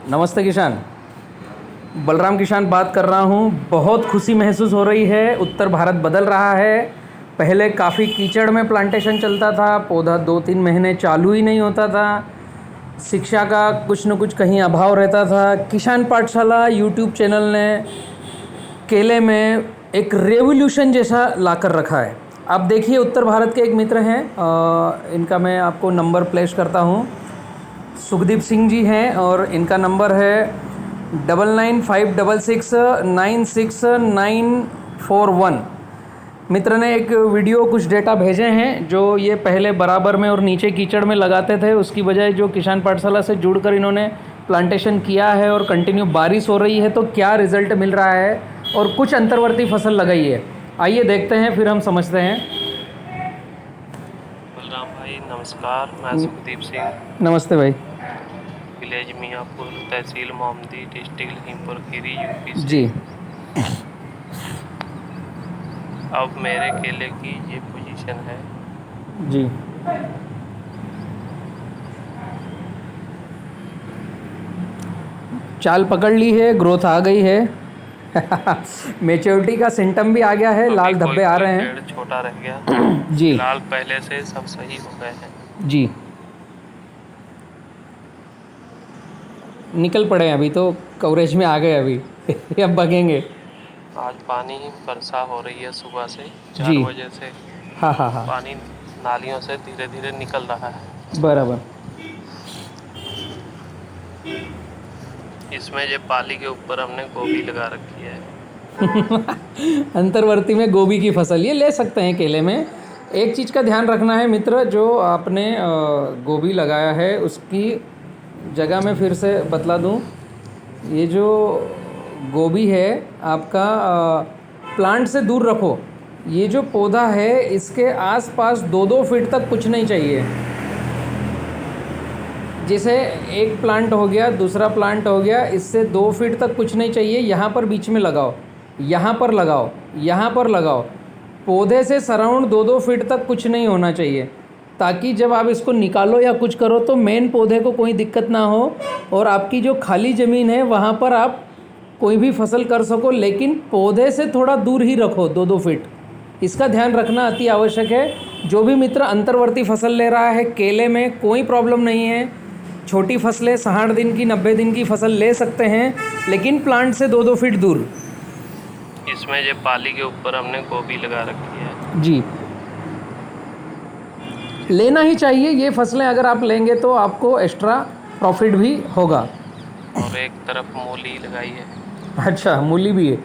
नमस्ते किसान, बलराम किसान बात कर रहा हूँ। बहुत खुशी महसूस हो रही है। उत्तर भारत बदल रहा है। पहले काफ़ी कीचड़ में प्लांटेशन चलता था, पौधा 2-3 महीने चालू ही नहीं होता था, शिक्षा का कुछ न कुछ कहीं अभाव रहता था। किसान पाठशाला यूट्यूब चैनल ने केले में एक रेवोल्यूशन जैसा लाकर रखा है। आप देखिए, उत्तर भारत के एक मित्र हैं, इनका मैं आपको नंबर प्लेस करता हूँ। सुखदीप सिंह जी हैं और इनका नंबर है 9956969941। मित्र ने एक वीडियो कुछ डेटा भेजे हैं जो ये पहले बराबर में और नीचे कीचड़ में लगाते थे, उसकी बजाय जो किसान पाठशाला से जुड़कर इन्होंने प्लांटेशन किया है और कंटिन्यू बारिश हो रही है तो क्या रिज़ल्ट मिल रहा है, और कुछ अंतर्वर्ती फसल लगाई है। आइए देखते हैं, फिर हम समझते हैं। बलराम भाई नमस्कार, मैं सुखदीप सिंह। नमस्ते भाई। विलेज मियाँपुर, तहसील मोहम्मदी, डिस्ट्रिक्ट लखीमपुर खीरी, यूपी से। जी। अब मेरे केले की ये पोजीशन है। जी। चाल पकड़ ली है, ग्रोथ आ गई है। मेच्योरिटी का सिम्टम भी आ गया है, लाल धब्बे आ रहे हैं। पेड़ छोटा रह गया। जी। लाल पहले से सब सही हो गए हैं। जी, निकल पड़े हैं, अभी तो कवरेज में आ गए अभी। अब बगेंगे। आज पानी ही वर्षा हो रही है सुबह से 4 जी। बजे से। हाँ। पानी नालियों से धीरे धीरे निकल रहा है। बराबर। इसमें ये पाली के ऊपर हमने गोभी लगा रखी है। अंतर्वर्ती में गोभी की फसल ये ले सकते हैं केले में। एक चीज़ का ध्यान रखना है मित्र, जो आपने गोभी लगाया है उसकी जगह में फिर से बतला दूं। ये जो गोभी है आपका, प्लांट से दूर रखो। ये जो पौधा है इसके आसपास 2-2 फीट तक कुछ नहीं चाहिए। जैसे एक प्लांट हो गया, दूसरा प्लांट हो गया, इससे 2 फीट तक कुछ नहीं चाहिए। यहाँ पर बीच में लगाओ, यहाँ पर लगाओ, यहाँ पर लगाओ। पौधे से सराउंड 2-2 फीट तक कुछ नहीं होना चाहिए, ताकि जब आप इसको निकालो या कुछ करो तो मेन पौधे को कोई दिक्कत ना हो, और आपकी जो खाली ज़मीन है वहाँ पर आप कोई भी फसल कर सको, लेकिन पौधे से थोड़ा दूर ही रखो 2-2 फीट। इसका ध्यान रखना अति आवश्यक है। जो भी मित्र अंतर्वर्ती फसल ले रहा है, केले में कोई प्रॉब्लम नहीं है। छोटी फसलें 60 दिन की, 90 दिन की फसल ले सकते हैं, लेकिन प्लांट से 2-2 फीट दूर। इसमें ये पाली के ऊपर हमने गोभी लगा रखी है। जी, लेना ही चाहिए। ये फसलें अगर आप लेंगे तो आपको एक्स्ट्रा प्रॉफिट भी होगा। और एक तरफ मूली लगाई है। अच्छा, मूली भी है।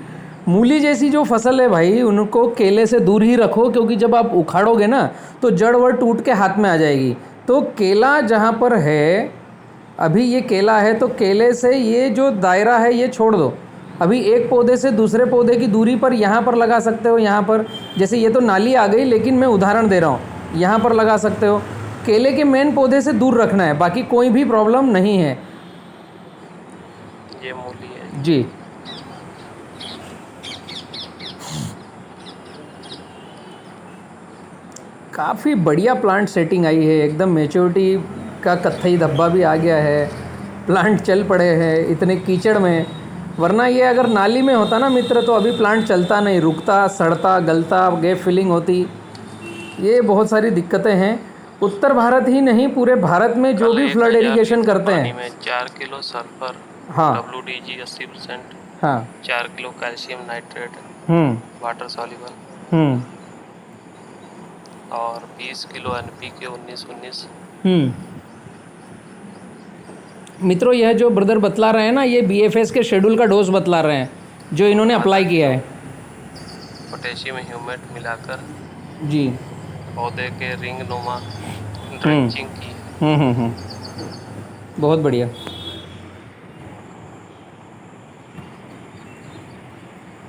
मूली जैसी जो फसल है भाई, उनको केले से दूर ही रखो, क्योंकि जब आप उखाड़ोगे ना तो जड़ वड़ टूट के हाथ में आ जाएगी। तो केला जहाँ पर है, अभी ये केला है तो केले से ये जो दायरा है ये छोड़ दो। अभी एक पौधे से दूसरे पौधे की दूरी पर यहाँ पर लगा सकते हो। यहाँ पर जैसे ये तो नाली आ गई, लेकिन मैं उदाहरण दे रहा हूँ, यहाँ पर लगा सकते हो। केले के मेन पौधे से दूर रखना है, बाकी कोई भी प्रॉब्लम नहीं है। ये मूली है जी। काफ़ी बढ़िया प्लांट सेटिंग आई है, एकदम मैच्योरिटी का कत्थई धब्बा भी आ गया है। प्लांट चल पड़े हैं इतने कीचड़ में, वरना ये अगर नाली में होता ना मित्र तो अभी प्लांट चलता नहीं, रुकता, सड़ता, गलता, गैप फिलिंग होती। ये बहुत सारी दिक्कतें हैं। उत्तर भारत ही नहीं, पूरे भारत में जो भी फ्लड इरिगेशन करते हैं। में 4 किलो सल्फर, हाँ। WDG 80%, हाँ। 4 kilo calcium nitrate, water soluble, और 20 किलो NPK 19-19। मित्रों, यह जो ब्रदर बतला रहे हैं ना, ये BFS के शेड्यूल का डोज बतला रहे हैं जो इन्होंने अप्लाई किया है। पोटेशियम ह्यूमेट मिलाकर जी। पौधे के रिंग नुमा ड्रेंचिंग की। बहुत बढ़िया।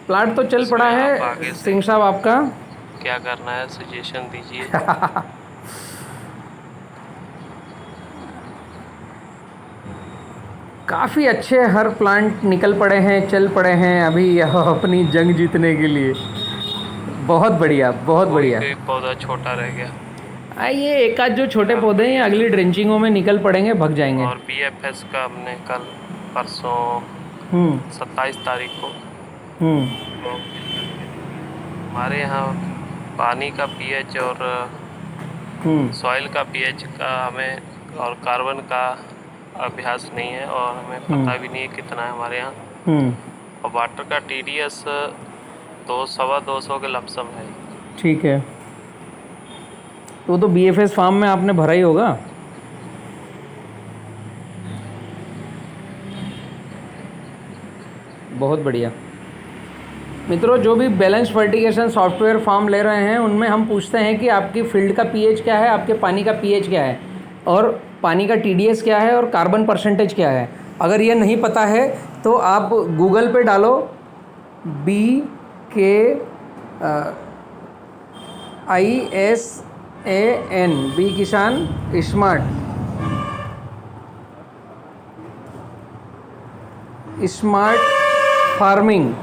प्लांट तो चल पड़ा है। सिंह साहब, आपका क्या करना है, सजेशन दीजिए। काफ़ी अच्छे हर प्लांट निकल पड़े हैं, चल पड़े हैं अभी अपनी जंग जीतने के लिए। बहुत बढ़िया, बहुत बढ़िया। एक पौधा छोटा रह गया। ये एक आध जो छोटे पौधे हैं अगली ड्रेंचिंगों में निकल पड़ेंगे, भग जाएंगे। और BFS का हमने कल परसों हम्म 27 तारीख को। हम्म तो हमारे यहाँ पानी का पीएच और सॉइल का पीएच का हमें और कार्बन का अभ्यास नहीं है, और हमें पता भी नहीं है कितना है हमारे यहाँ। हम्म और वाटर का TDS 200-250 के लमसम है। ठीक है, तो BFS फार्म में आपने भरा ही होगा। बहुत बढ़िया मित्रों, जो भी बैलेंस फर्टिगेशन सॉफ्टवेयर फार्म ले रहे हैं उनमें हम पूछते हैं कि आपकी फील्ड का पीएच क्या है, आपके पानी का पीएच क्या है, और पानी का TDS क्या है, और कार्बन परसेंटेज क्या है। अगर ये नहीं पता है तो आप गूगल पे डालो BKISAN बी किसान स्मार्ट फार्मिंग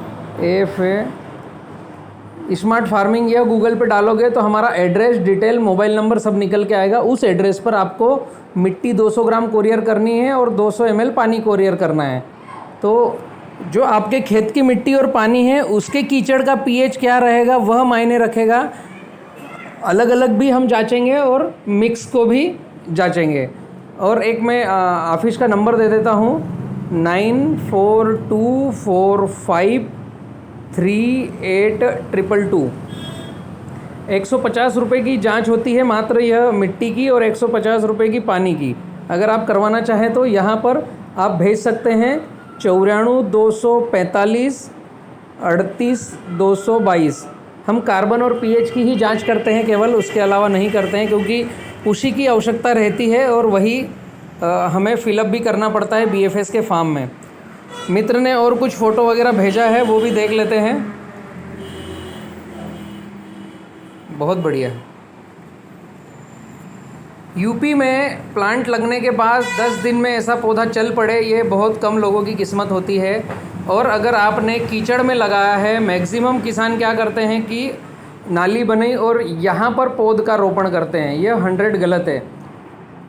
स्मार्ट फार्मिंग, या गूगल पे डालोगे तो हमारा एड्रेस, डिटेल, मोबाइल नंबर सब निकल के आएगा। उस एड्रेस पर आपको मिट्टी 200 ग्राम कोरियर करनी है और 200 ml पानी कोरियर करना है। तो जो आपके खेत की मिट्टी और पानी है उसके कीचड़ का पीएच क्या रहेगा वह मायने रखेगा। अलग अलग भी हम जांचेंगे और मिक्स को भी जांचेंगे। और एक मैं ऑफिस का नंबर दे देता हूँ, 9424538222। 150 रुपये की जांच होती है मात्र यह मिट्टी की, और 150 रुपये की पानी की। अगर आप करवाना चाहें तो यहाँ पर आप भेज सकते हैं 94-245-38-222। हम कार्बन और पीएच की ही जांच करते हैं केवल, उसके अलावा नहीं करते हैं, क्योंकि उसी की आवश्यकता रहती है और वही हमें फिलअप भी करना पड़ता है BFS के फार्म में। मित्र ने और कुछ फ़ोटो वगैरह भेजा है, वो भी देख लेते हैं। बहुत बढ़िया। यूपी में प्लांट लगने के बाद 10 दिन में ऐसा पौधा चल पड़े, ये बहुत कम लोगों की किस्मत होती है। और अगर आपने कीचड़ में लगाया है, मैक्सिमम किसान क्या करते हैं कि नाली बनाई और यहाँ पर पौध का रोपण करते हैं। यह 100 गलत है।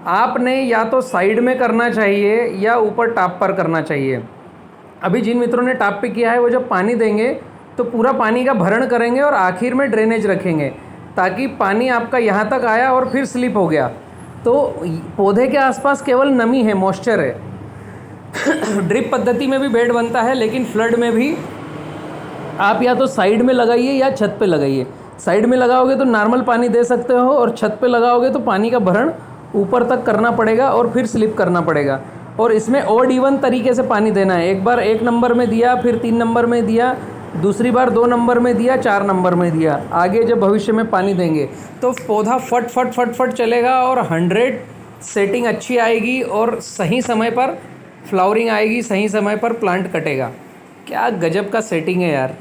आपने या तो साइड में करना चाहिए या ऊपर टाप पर करना चाहिए। अभी जिन मित्रों ने टाप पे किया है वो जब पानी देंगे तो पूरा पानी का भरण करेंगे और आखिर में ड्रेनेज रखेंगे, ताकि पानी आपका यहाँ तक आया और फिर स्लिप हो गया तो पौधे के आसपास केवल नमी है, मॉइस्चर है। ड्रिप पद्धति में भी बेड बनता है, लेकिन फ्लड में भी आप या तो साइड में लगाइए या छत पे लगाइए। साइड में लगाओगे तो नॉर्मल पानी दे सकते हो, और छत पे लगाओगे तो पानी का भरण ऊपर तक करना पड़ेगा और फिर स्लिप करना पड़ेगा। और इसमें ऑड इवन तरीके से पानी देना है। एक बार 1 नंबर में दिया, फिर 3 नंबर में दिया, दूसरी बार 2 नंबर में दिया, 4 नंबर में दिया। आगे जब भविष्य में पानी देंगे तो पौधा फट फट फट फट चलेगा और 100 सेटिंग अच्छी आएगी और सही समय पर फ्लावरिंग आएगी, सही समय पर प्लांट कटेगा। क्या गजब का सेटिंग है यार,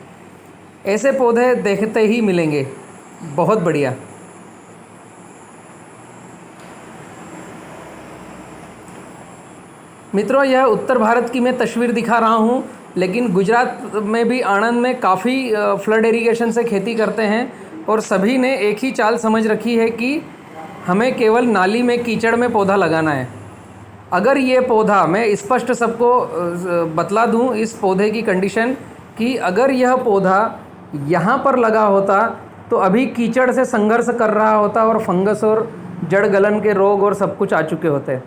ऐसे पौधे देखते ही मिलेंगे। बहुत बढ़िया। मित्रों, यह उत्तर भारत की मैं तस्वीर दिखा रहा हूँ, लेकिन गुजरात में भी आणंद में काफ़ी फ्लड इरिगेशन से खेती करते हैं, और सभी ने एक ही चाल समझ रखी है कि हमें केवल नाली में कीचड़ में पौधा लगाना है। अगर ये पौधा, मैं स्पष्ट सबको बतला दूँ इस पौधे की कंडीशन, कि अगर यह पौधा यहाँ पर लगा होता तो अभी कीचड़ से संघर्ष कर रहा होता और फंगस और जड़ गलन के रोग और सब कुछ आ चुके होते।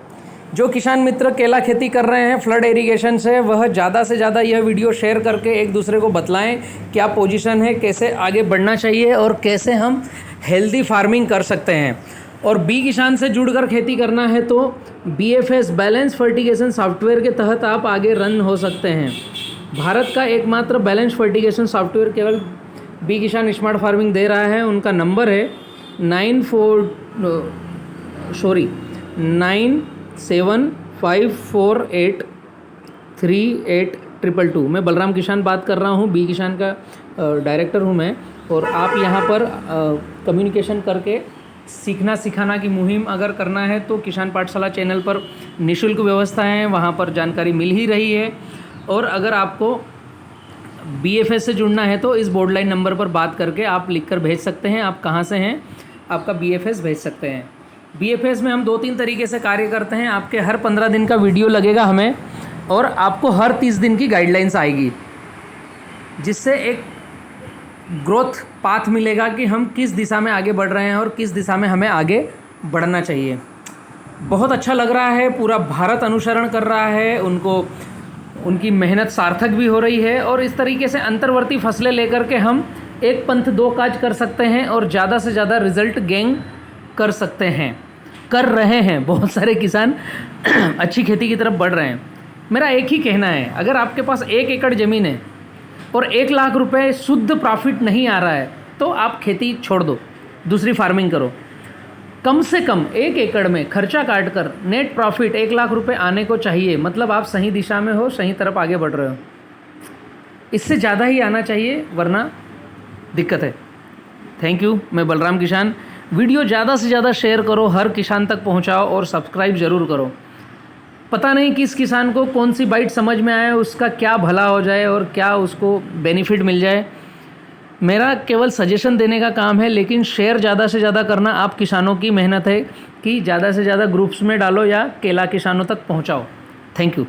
जो किसान मित्र केला खेती कर रहे हैं फ्लड इरिगेशन से, वह ज़्यादा से ज़्यादा यह वीडियो शेयर करके एक दूसरे को बतलाएं क्या पोजीशन है, कैसे आगे बढ़ना चाहिए और कैसे हम हेल्दी फार्मिंग कर सकते हैं। और बी किसान से जुड़कर खेती करना है तो BFS बैलेंस फर्टिगेशन सॉफ्टवेयर के तहत आप आगे रन हो सकते हैं। भारत का एकमात्र बैलेंस फर्टिगेशन सॉफ्टवेयर केवल बी किसान स्मार्ट फार्मिंग दे रहा है। उनका नंबर है 9754838222। मैं बलराम किसान बात कर रहा हूँ, बी किसान का डायरेक्टर हूँ मैं। और आप यहाँ पर कम्युनिकेशन करके सीखना सिखाना की मुहिम अगर करना है तो किसान पाठशाला चैनल पर निःशुल्क व्यवस्था है, वहाँ पर जानकारी मिल ही रही है। और अगर आपको BFS से जुड़ना है तो इस बोर्ड लाइन नंबर पर बात करके आप लिखकर भेज सकते हैं आप कहाँ से हैं, आपका BFS भेज सकते हैं। BFS में हम 2-3 तरीके से कार्य करते हैं। आपके हर 15 दिन का वीडियो लगेगा हमें, और आपको हर 30 दिन की गाइडलाइंस आएगी, जिससे एक ग्रोथ पाथ मिलेगा कि हम किस दिशा में आगे बढ़ रहे हैं और किस दिशा में हमें आगे बढ़ना चाहिए। बहुत अच्छा लग रहा है, पूरा भारत अनुसरण कर रहा है, उनकी मेहनत सार्थक भी हो रही है। और इस तरीके से अंतर्वर्ती फसलें लेकर के हम एक पंथ दो काज कर सकते हैं और ज़्यादा से ज़्यादा रिजल्ट गेन कर सकते हैं, कर रहे हैं। बहुत सारे किसान अच्छी खेती की तरफ बढ़ रहे हैं। मेरा एक ही कहना है, अगर आपके पास 1 एकड़ ज़मीन है और 1 लाख रुपए शुद्ध प्रॉफिट नहीं आ रहा है तो आप खेती छोड़ दो, दूसरी फार्मिंग करो। कम से कम 1 एकड़ में खर्चा काट कर नेट प्रॉफिट 1 लाख रुपए आने को चाहिए, मतलब आप सही दिशा में हो, सही तरफ आगे बढ़ रहे हो। इससे ज़्यादा ही आना चाहिए, वरना दिक्कत है। Thank you. मैं बलराम किसान। वीडियो ज़्यादा से ज़्यादा शेयर करो, हर किसान तक पहुंचाओ और सब्सक्राइब ज़रूर करो। पता नहीं किस किसान को कौन सी बाइट समझ में आए, उसका क्या भला हो जाए और क्या उसको बेनिफिट मिल जाए। मेरा केवल सजेशन देने का काम है, लेकिन शेयर ज़्यादा से ज़्यादा करना आप किसानों की मेहनत है कि ज़्यादा से ज़्यादा ग्रुप्स में डालो या केला किसानों तक पहुंचाओ। Thank you.